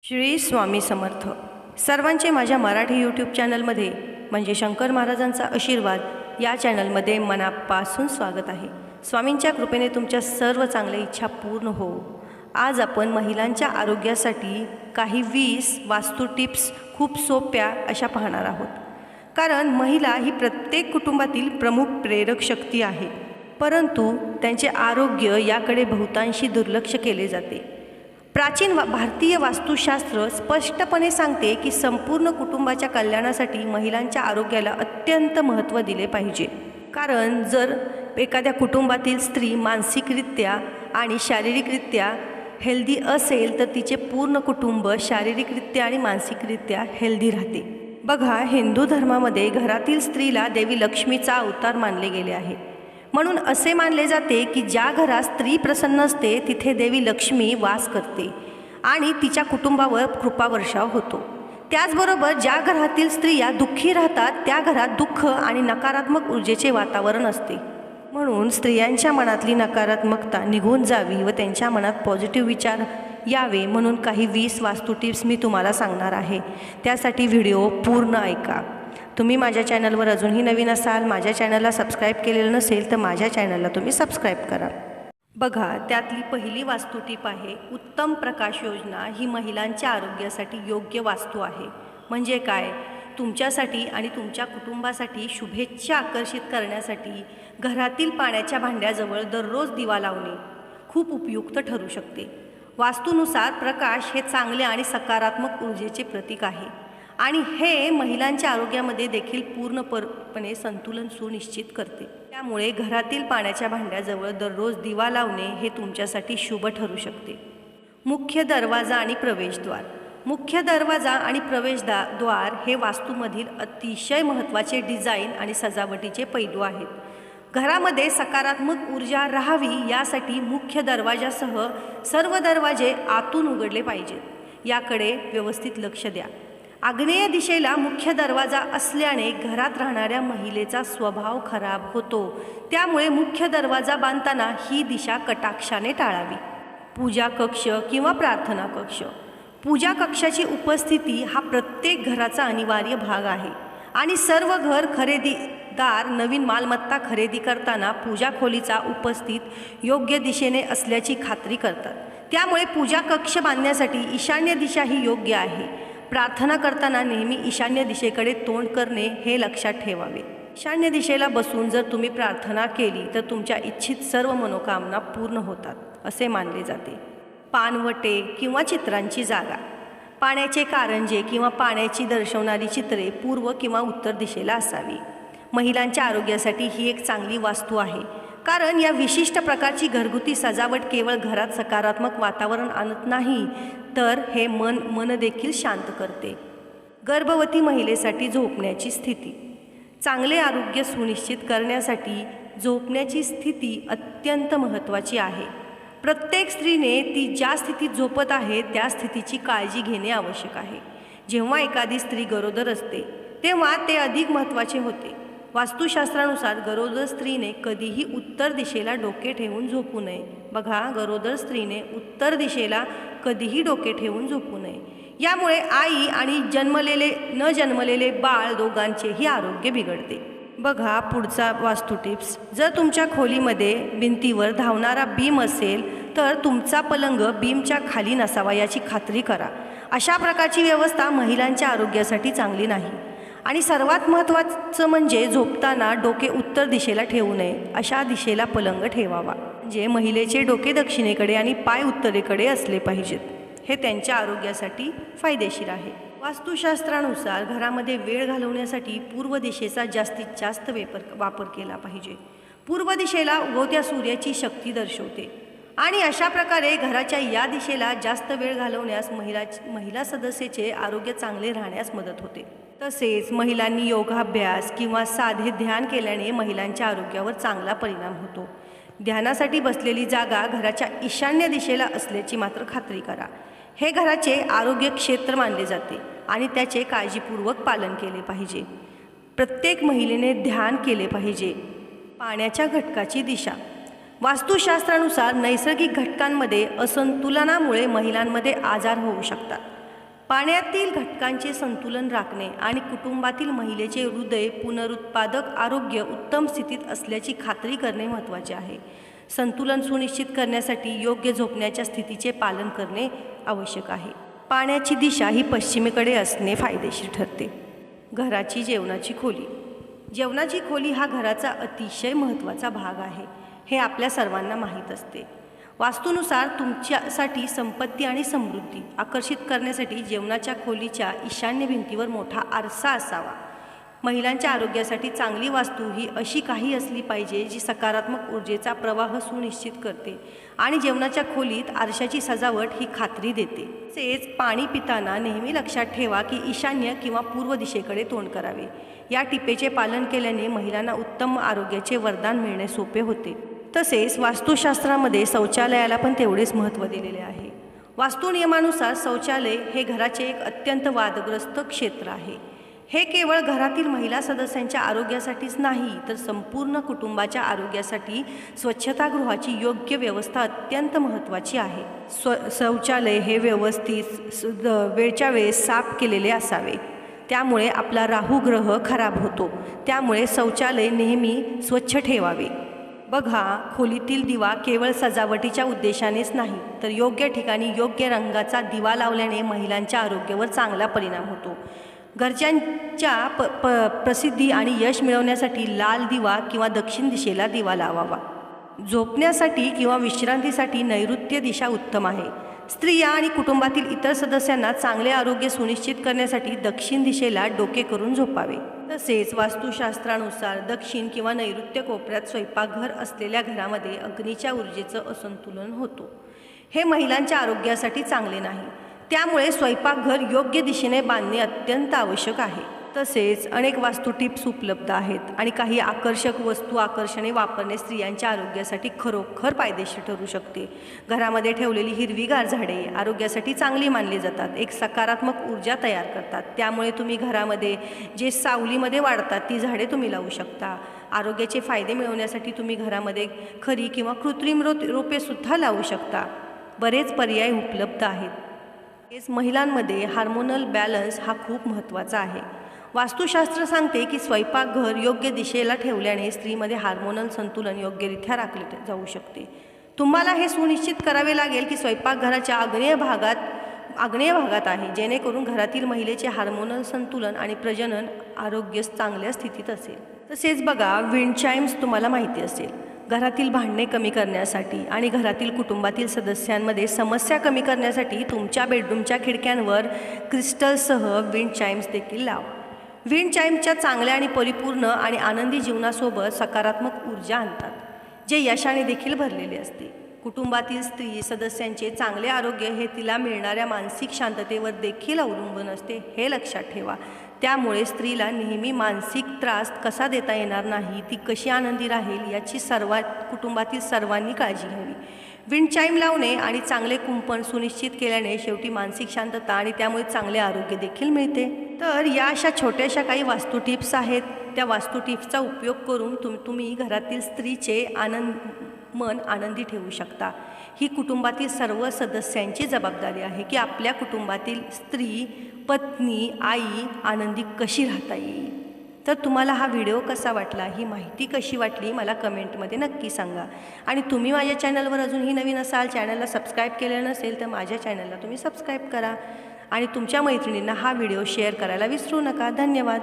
श्री स्वामी समर्थ. सर्वांचे माझ्या मराठी यूट्यूब चॅनलमध्ये म्हणजे शंकर महाराजांचा आशीर्वाद या चॅनलमध्ये मनापासून स्वागत आहे. स्वामींच्या कृपेने तुमच्या सर्व चांगल्या इच्छा पूर्ण हो. आज आपण महिलांच्या आरोग्यासाठी काही 20 वास्तू टिप्स खूप सोप्या अशा पाहणार आहोत. कारण महिला ही प्रत्येक कुटुंबातील प्रमुख प्रेरक शक्ती आहे, परंतु त्यांचे आरोग्य याकडे बहुतांशी दुर्लक्ष केले जाते. प्राचीन भारतीय वास्तुशास्त्र स्पष्टपणे सांगते की संपूर्ण कुटुंबाच्या कल्याणासाठी महिलांच्या आरोग्याला अत्यंत महत्त्व दिले पाहिजे. कारण जर एखाद्या कुटुंबातील स्त्री मानसिकरित्या आणि शारीरिकरित्या हेल्दी असेल तर तिचे पूर्ण कुटुंब शारीरिकरित्या आणि मानसिकरित्या हेल्दी राहते. बघा, हिंदू धर्मामध्ये घरातील स्त्रीला देवी लक्ष्मीचा अवतार मानले गेले आहे. म्हणून असे मानले जाते की ज्या घरात स्त्री प्रसन्न असते तिथे देवी लक्ष्मी वास करते आणि तिच्या कुटुंबावर कृपावर्षाव होतो. त्याचबरोबर ज्या घरातील स्त्रिया दुःखी राहतात त्या घरात दुःख आणि नकारात्मक ऊर्जेचे वातावरण असते. म्हणून स्त्रियांच्या मनातली नकारात्मकता निघून जावी व त्यांच्या मनात पॉझिटिव्ह विचार यावे म्हणून काही 20 वास्तू टिप्स मी तुम्हाला सांगणार आहे. त्यासाठी व्हिडिओ पूर्ण ऐका. तुम्ही माझ्या चॅनलवर अजूनही नवीन असाल, माझ्या चॅनलला सबस्क्राईब केलेलं नसेल तर माझ्या चॅनलला तुम्ही सबस्क्राईब करा. बघा, त्यातली पहिली वास्तू टीप आहे उत्तम प्रकाश योजना. ही महिलांच्या आरोग्यासाठी योग्य वास्तू आहे. म्हणजे काय? तुमच्यासाठी आणि तुमच्या कुटुंबासाठी शुभेच्छा आकर्षित करण्यासाठी घरातील पाण्याच्या भांड्याजवळ दररोज दिवा लावणे खूप उपयुक्त ठरू शकते. वास्तूनुसार प्रकाश हे चांगले आणि सकारात्मक ऊर्जेचे प्रतीक आहे आणि हे महिलांच्या आरोग्यामध्ये देखील पूर्णपणे संतुलन सुनिश्चित करते. त्यामुळे घरातील पाण्याच्या भांड्याजवळ दररोज दिवा लावणे हे तुमच्यासाठी शुभ ठरू शकते. मुख्य दरवाजा आणि प्रवेशद्वार. मुख्य दरवाजा आणि प्रवेशद्वार हे वास्तूमधील अतिशय महत्त्वाचे डिझाईन आणि सजावटीचे पैलू आहेत. घरामध्ये सकारात्मक ऊर्जा राहावी यासाठी मुख्य दरवाजासह सर्व दरवाजे आतून उघडले पाहिजेत. याकडे व्यवस्थित लक्ष द्या. आग्नेय दिशेला मुख्य दरवाजा असल्याने घरात राहणाऱ्या महिलेचा स्वभाव खराब होतो. त्यामुळे मुख्य दरवाजा बांधताना ही दिशा कटाक्षाने टाळावी. पूजा कक्ष किंवा प्रार्थना कक्ष. पूजा कक्षाची उपस्थिती हा प्रत्येक घराचा अनिवार्य भाग आहे आणि सर्व घर खरेदीदार नवीन मालमत्ता खरेदी करताना पूजा खोलीचा उपस्थित योग्य दिशेने असल्याची खात्री करतात. त्यामुळे पूजा कक्ष बांधण्यासाठी ईशान्य दिशा ही योग्य आहे. प्रार्थना करताना नेहमी ईशान्य दिशेकडे तोंड करणे हे लक्षात ठेवावे. ईशान्य दिशेला बसून जर तुम्ही प्रार्थना केली तर तुमच्या इच्छित सर्व मनोकामना पूर्ण होतात असे मानले जाते. पानवटे किंवा चित्रांची जागा. पाण्याचे कारंजे किंवा पाण्याची दर्शवणारी चित्रे पूर्व किंवा उत्तर दिशेला असावी. महिलांच्या आरोग्यासाठी ही एक चांगली वास्तू आहे. कारण या विशिष्ट प्रकारची घरगुती सजावट केवळ घरात सकारात्मक वातावरण आणत नाही तर हे मन देखील शांत करते. गर्भवती महिलेसाठी झोपण्याची स्थिती. चांगले आरोग्य सुनिश्चित करण्यासाठी झोपण्याची स्थिती अत्यंत महत्त्वाची आहे. प्रत्येक स्त्रीने ती ज्या स्थितीत झोपत आहे त्या स्थितीची काळजी घेणे आवश्यक आहे. जेव्हा एखादी स्त्री गरोदर असते तेव्हा ते अधिक महत्त्वाचे होते. वास्तुशास्त्रानुसार गरोदर स्त्रीने कधीही उत्तर दिशेला डोके ठेवून झोपू नये. बघा, गरोदर स्त्रीने उत्तर दिशेला कधीही डोके ठेवून झोपू नये. यामुळे आई आणि न जन्मलेले बाळ दोघांचेही आरोग्य बिघडते. बघा, पुढचा वास्तू टिप्स. जर तुमच्या खोलीमध्ये भिंतीवर धावणारा बीम असेल तर तुमचा पलंग बीमच्या खाली नसावा याची खात्री करा. अशा प्रकारची व्यवस्था महिलांच्या आरोग्यासाठी चांगली नाही. आणि सर्वात महत्त्वाचं म्हणजे झोपताना डोके उत्तर दिशेला ठेवू नये. अशा दिशेला पलंग ठेवावा. म्हणजे महिलेचे डोके दक्षिणेकडे आणि पाय उत्तरेकडे असले पाहिजेत. हे त्यांच्या आरोग्यासाठी फायदेशीर आहे. वास्तुशास्त्रानुसार घरामध्ये वेळ घालवण्यासाठी पूर्व दिशेचा जास्तीत जास्त वापर केला पाहिजे. पूर्व दिशेला उगवत्या सूर्याची शक्ती दर्शवते आणि अशा प्रकारे घराच्या या दिशेला जास्त वेळ घालवण्यास महिला सदस्याचे आरोग्य चांगले राहण्यास मदत होते. तसेच महिलांनी योगाभ्यास किंवा साधे ध्यान केल्याने महिलांच्या आरोग्यावर चांगला परिणाम होतो. ध्यानासाठी बसलेली जागा घराच्या ईशान्य दिशेला असल्याची मात्र खात्री करा. हे घराचे आरोग्य क्षेत्र मानले जाते आणि त्याचे काळजीपूर्वक पालन केले पाहिजे. प्रत्येक महिलेने ध्यान केले पाहिजे. पाण्याच्या घटकाची दिशा. वास्तुशास्त्रानुसार नैसर्गिक घटकांमध्ये असंतुलनामुळे महिलांमध्ये आजार होऊ शकतात. पाण्यातील घटकांचे संतुलन राखणे आणि कुटुंबातील महिलेचे हृदय पुनरुत्पादक आरोग्य उत्तम स्थितीत असल्याची खात्री करणे महत्त्वाचे आहे. संतुलन सुनिश्चित करण्यासाठी योग्य झोपण्याच्या स्थितीचे पालन करणे आवश्यक आहे. पाण्याची दिशा ही पश्चिमेकडे असणे फायदेशीर ठरते. घराची जेवणाची खोली. जेवणाची खोली हा घराचा अतिशय महत्त्वाचा भाग आहे, हे आपल्या सर्वांना माहीत असते. वास्तूनुसार तुमच्यासाठी संपत्ती आणि समृद्धी आकर्षित करण्यासाठी जेवणाच्या खोलीच्या ईशान्य भिंतीवर मोठा आरसा असावा. महिलांच्या आरोग्यासाठी चांगली वास्तू ही अशी काही असली पाहिजे जी सकारात्मक ऊर्जेचा प्रवाह सुनिश्चित करते आणि जेवणाच्या खोलीत आरशाची सजावट ही खात्री देते. तसेच पाणी पिताना नेहमी लक्षात ठेवा की ईशान्य किंवा पूर्व दिशेकडे तोंड करावे. या टिपेचे पालन केल्याने महिलांना उत्तम आरोग्याचे वरदान मिळणे सोपे होते. तसेच वास्तुशास्त्रामध्ये शौचालयाला पण तेवढेच महत्त्व दिलेले आहे. वास्तुनियमानुसार शौचालय हे घराचे एक अत्यंत वादग्रस्त क्षेत्र आहे. हे केवळ घरातील महिला सदस्यांच्या आरोग्यासाठीच नाही तर संपूर्ण कुटुंबाच्या आरोग्यासाठी स्वच्छतागृहाची योग्य व्यवस्था अत्यंत महत्त्वाची आहे. शौचालय हे व्यवस्थित वेळच्या वेळेस साफ केलेले असावे. त्यामुळे आपला राहू ग्रह खराब होतो. त्यामुळे शौचालय नेहमी स्वच्छ ठेवावे. बघा, खोलीतील दिवा केवळ सजावटीच्या उद्देशानेच नाही तर योग्य ठिकाणी योग्य रंगाचा दिवा लावल्याने महिलांच्या आरोग्यावर चांगला परिणाम होतो. घरच्यांच्या प्रसिद्धी आणि यश मिळवण्यासाठी लाल दिवा किंवा दक्षिण दिशेला दिवा लावावा. झोपण्यासाठी किंवा विश्रांतीसाठी नैऋत्य दिशा उत्तम आहे. स्त्रिया आणि कुटुंबातील इतर सदस्यांना चांगले आरोग्य सुनिश्चित करण्यासाठी दक्षिण दिशेला डोके करून झोपावे. तसेच वास्तुशास्त्रानुसार दक्षिण किंवा नैऋत्य कोपऱ्यात स्वयंपाकघर असलेल्या घरामध्ये अग्नीच्या ऊर्जेचं असंतुलन होतो. हे महिलांच्या आरोग्यासाठी चांगले नाही. त्यामुळे स्वयंपाकघर योग्य दिशेने बांधणे अत्यंत आवश्यक आहे. तसेच अनेक वास्तू टिप्स उपलब्ध आहेत आणि काही आकर्षक वस्तू आकर्षणे वापरणे स्त्रियांच्या आरोग्यासाठी खरोखर फायदेशीर ठरू शकते. घरामध्ये ठेवलेली हिरवीगार झाडे आरोग्यासाठी चांगली मानली जातात. एक सकारात्मक ऊर्जा तयार करतात. त्यामुळे तुम्ही घरामध्ये जे सावलीमध्ये वाढतात ती झाडे तुम्ही लावू शकता. आरोग्याचे फायदे मिळवण्यासाठी तुम्ही घरामध्ये खरी किंवा कृत्रिम रोपेसुद्धा लावू शकता. बरेच पर्याय उपलब्ध आहेत. महिलांमध्ये हार्मोनल बॅलन्स हा खूप महत्त्वाचा आहे. वास्तुशास्त्र सांगते की स्वयंपाकघर योग्य दिशेला ठेवल्याने स्त्रीमध्ये हार्मोनल संतुलन योग्यरित्या राखले जाऊ शकते. तुम्हाला हे सुनिश्चित करावे लागेल की स्वयंपाकघराच्या आग्नेय भागात आहे, जेणेकरून घरातील महिलेचे हार्मोनल संतुलन आणि प्रजनन आरोग्य चांगल्या स्थितीत असेल. तसेच बघा, विंड चाइम्स तुम्हाला माहिती असेल. घरातील भांडणे कमी करण्यासाठी आणि घरातील कुटुंबातील सदस्यांमध्ये समस्या कमी करण्यासाठी तुमच्या बेडरूमच्या खिडक्यांवर क्रिस्टलसह विंड चाइम्स देखील लावा. विंड चाइम्सच्या चांगल्या आणि परिपूर्ण आणि आनंदी जीवनासोबत सकारात्मक ऊर्जा आणतात, जे यशाने देखील भरलेले असते. कुटुंबातील स्त्री सदस्यांचे चांगले आरोग्य हे तिला मिळणाऱ्या मानसिक शांततेवर देखील अवलंबून असते, हे लक्षात ठेवा. त्यामुळे स्त्रीला नेहमी मानसिक त्रास कसा देता येणार नाही, ती कशी आनंदी राहील याची कुटुंबातील सर्वांनी काळजी घ्यावी. विंड चाइम लावणे आणि चांगले कुंपण सुनिश्चित केल्याने शेवटी मानसिक शांतता आणि त्यामुळे चांगले आरोग्य देखील मिळते. तर या अशा छोट्याशा काही वास्तू टिप्स आहेत. त्या वास्तू टिप्सचा उपयोग करून तुम्ही घरातील स्त्रीचे मन आनंदी ठेवू शकता. ही कुटुंबातील सर्व सदस्यांची जबाबदारी आहे की आपल्या कुटुंबातील स्त्री, पत्नी, आई आनंदी कशी राहता येईल. तर तुम्हाला हा व्हिडिओ कसा वाटला, ही माहिती कशी वाटली मला कमेंटमध्ये नक्की सांगा. आणि तुम्ही माझ्या चॅनलवर अजूनही नवीन असाल, चॅनलला सबस्क्राईब केलं नसेल तर माझ्या चॅनलला तुम्ही सबस्क्राईब करा आणि तुमच्या मैत्रिणींना हा व्हिडिओ शेअर करायला विसरू नका. धन्यवाद.